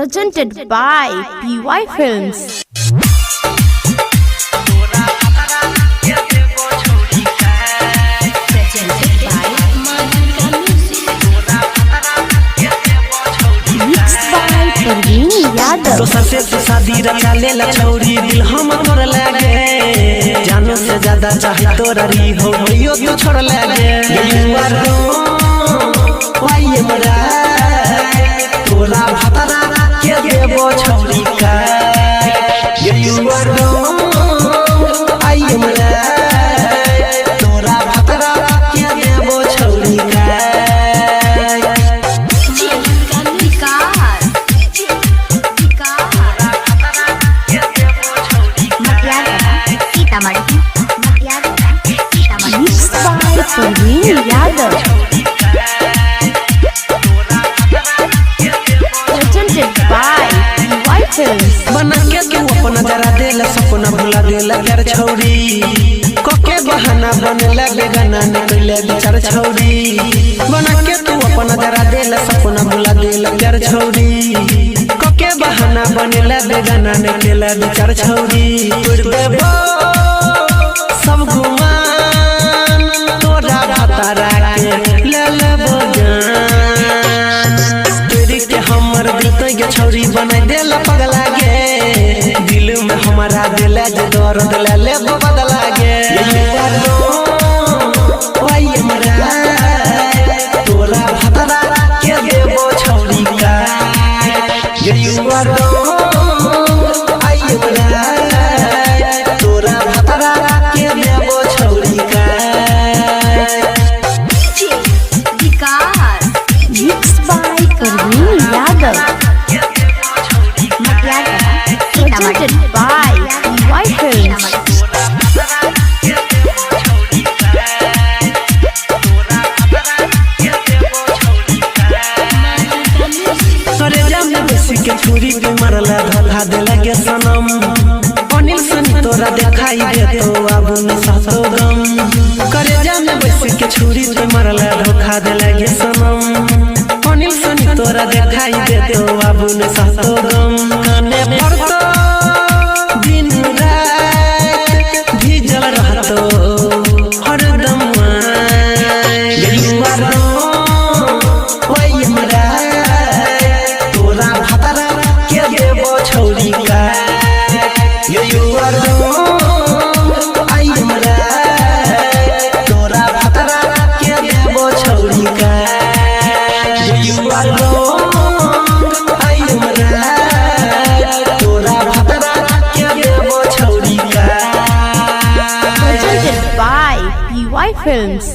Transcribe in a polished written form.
presented by PY Films. दोसर से तो शादी रचा ले लछौरी दिल हम तोड़ लागे जानो से ज्यादा चाहे तोरा री हो यो तो छोड़ लागे वाये मरा तोरा भतरा के देबो छौरी का आइए मरा तोरा भतरा के देबो छौरी का Presented by PY Films. बना के तू अपना जरा देला सपना भुला देला यार छौरी कोके बहाना बनला बेगाना निकले बेचार छौरी बना के तू अपना जरा देला सपना भुला देला यार छौरी कोके बहाना बनला बेगाना निकले बेचार छौरी तोड़ देबो सब गुमान तोरा भतरा के ले लेबो जान तेरी के हमर दिल के छौरी बना देला पगला गे दिल में हमारा दिल जे दर्द ले लेबो बदला गे वाये मरा तोरा भतरा के देबो छौरी का आइए मरा तोरा भतरा के देबो छौरी का Mixed by Parveen Yadav. Presented by PY Films. करे जाम बेसी के छुरी के मारला धोखा देला के सनम अनिल सनी तोरा देखाई दे तो आबू न सातो गम करे जाम बेसी के छुरी के मारला धोखा देला के सनम अनिल सनी तोरा देखाई दे तो आबू न सातो गम काने पड़तो दिन रात भीजल रहतो हरदम वाये मरा तोरा भतरा के देबो छौरी का आइए मरा तोरा भतरा के देबो छौरी का आइए मरा तोरा भतरा के देबो छौरी का Presented by PY Films.